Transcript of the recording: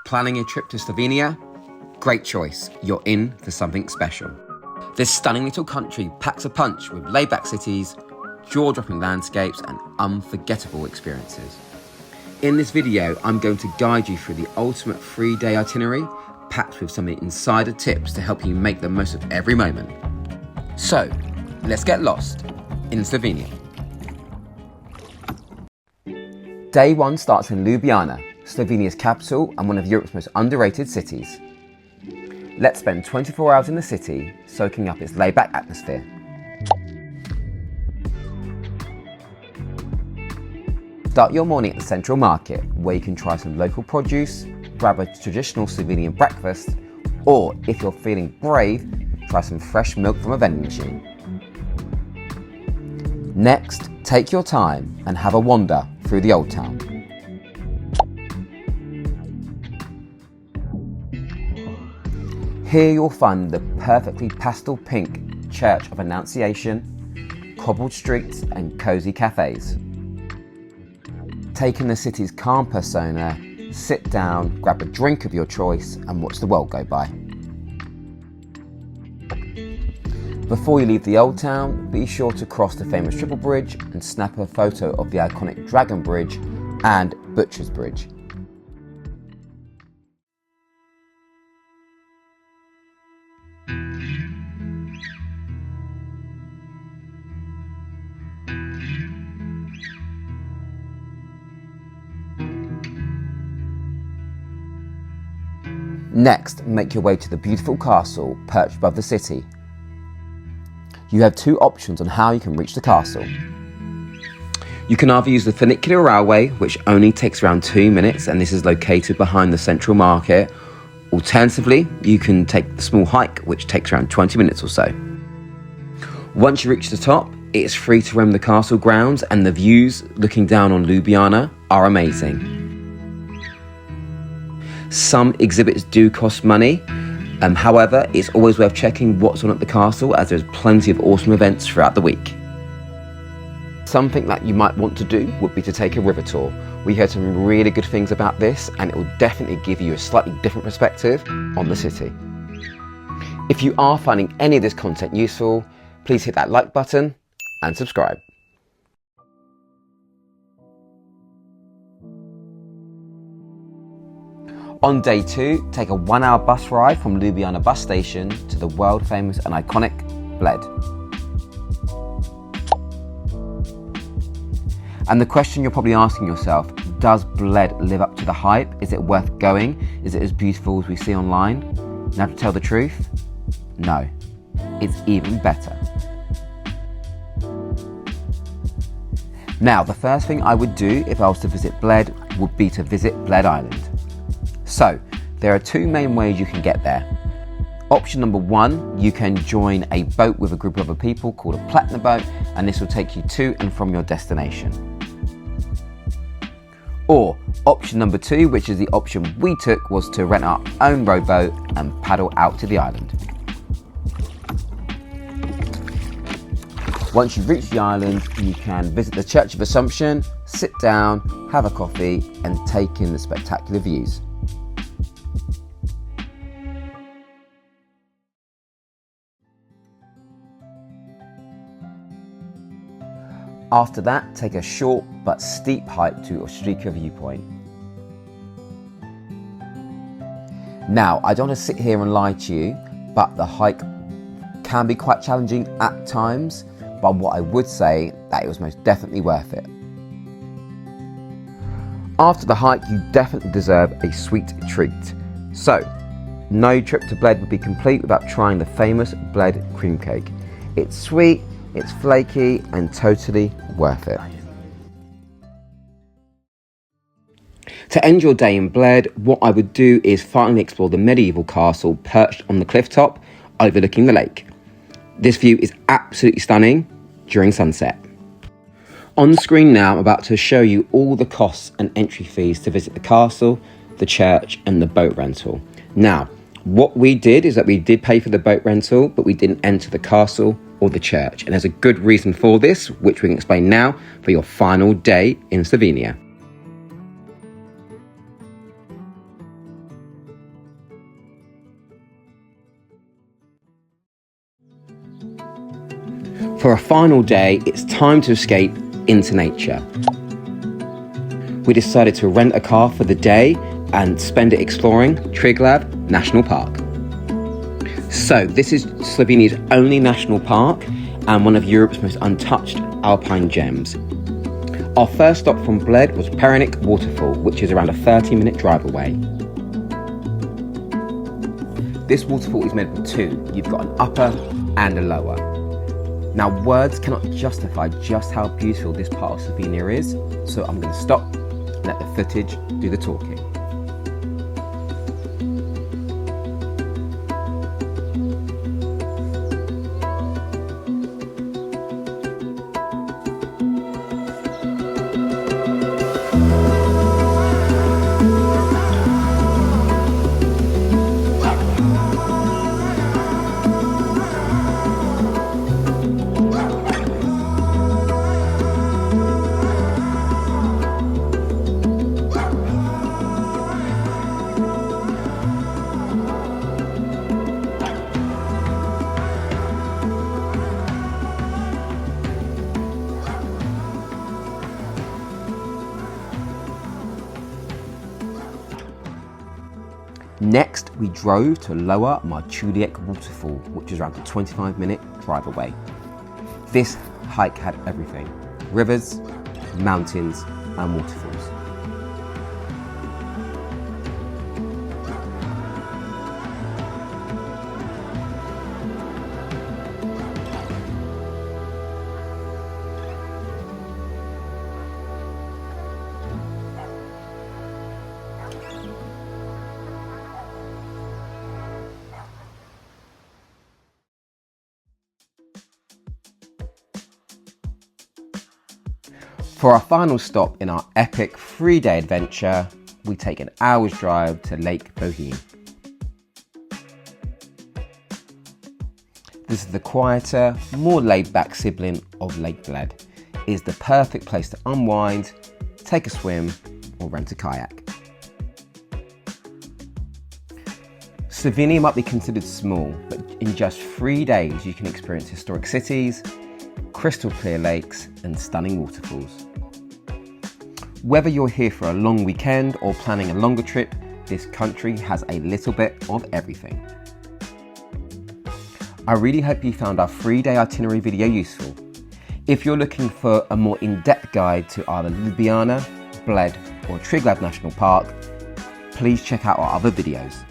Planning a trip to Slovenia? Great choice, you're in for something special. This stunning little country packs a punch with laid-back cities, jaw-dropping landscapes and unforgettable experiences. In this video, I'm going to guide you through the ultimate 3-day itinerary, packed with some insider tips to help you make the most of every moment. So, let's get lost in Slovenia. Day 1 starts in Ljubljana, Slovenia's capital and one of Europe's most underrated cities. Let's spend 24 hours in the city, soaking up its laid-back atmosphere. Start your morning at the central market, where you can try some local produce, grab a traditional Slovenian breakfast, or if you're feeling brave, try some fresh milk from a vending machine. Next, take your time and have a wander through the old town. Here you'll find the perfectly pastel pink Church of Annunciation, cobbled streets and cosy cafes. Take in the city's calm persona, sit down, grab a drink of your choice and watch the world go by. Before you leave the old town, be sure to cross the famous Triple Bridge and snap a photo of the iconic Dragon Bridge and Butcher's Bridge. Next, make your way to the beautiful castle perched above the city. You have 2 options on how you can reach the castle. You can either use the funicular railway, which only takes around 2 minutes, and this is located behind the central market. Alternatively, you can take the small hike, which takes around 20 minutes or so. Once you reach the top, it is free to roam the castle grounds, and the views looking down on Ljubljana are amazing. Some exhibits do cost money. However, it's always worth checking what's on at the castle, as there's plenty of awesome events throughout the week. Something that you might want to do would be to take a river tour. We heard some really good things about this, and it will definitely give you a slightly different perspective on the city. If you are finding any of this content useful, please hit that like button and subscribe. On day 2, take a 1-hour bus ride from Ljubljana bus station to the world famous and iconic Bled. And the question you're probably asking yourself, does Bled live up to the hype? Is it worth going? Is it as beautiful as we see online? Now, to tell the truth, no, it's even better. Now, the first thing I would do if I was to visit Bled would be to visit Bled Island. So, there are 2 main ways you can get there. Option number 1, you can join a boat with a group of other people called a platinum boat, and this will take you to and from your destination. Or option number 2, which is the option we took, was to rent our own rowboat and paddle out to the island. Once you reach the island, you can visit the Church of Assumption, sit down, have a coffee and take in the spectacular views. After that, take a short but steep hike to Ostrika viewpoint. Now, I don't want to sit here and lie to you, but the hike can be quite challenging at times, but what I would say that it was most definitely worth it. After the hike, you definitely deserve a sweet treat. So, no trip to Bled would be complete without trying the famous Bled cream cake. It's sweet, it's flaky and totally worth it. To end your day in Bled, what I would do is finally explore the medieval castle perched on the cliff top overlooking the lake. This view is absolutely stunning during sunset. On screen now, I'm about to show you all the costs and entry fees to visit the castle, the church and the boat rental. Now, what we did is that we did pay for the boat rental, but we didn't enter the castle or the church. And there's a good reason for this, which we can explain now for your final day in Slovenia. For a final day, it's time to escape into nature. We decided to rent a car for the day and spend it exploring Triglav National Park. So this is Slovenia's only national park and one of Europe's most untouched alpine gems. Our first stop from Bled was Perenic Waterfall, which is around a 30-minute drive away. This waterfall is made up of two. You've got an upper and a lower. Now, words cannot justify just how beautiful this part of Slovenia is, so I'm going to stop and let the footage do the talking. Next, we drove to Lower Marchuliec Waterfall, which is around a 25-minute drive away. This hike had everything: rivers, mountains, and waterfalls. For our final stop in our epic 3-day adventure, we take an hour's drive to Lake Bohinj. This is the quieter, more laid-back sibling of Lake Bled. It is the perfect place to unwind, take a swim, or rent a kayak. Slovenia might be considered small, but in just 3 days you can experience historic cities, crystal clear lakes, and stunning waterfalls. Whether you're here for a long weekend or planning a longer trip, this country has a little bit of everything. I really hope you found our 3-day itinerary video useful. If you're looking for a more in-depth guide to either Ljubljana, Bled or Triglav National Park, please check out our other videos.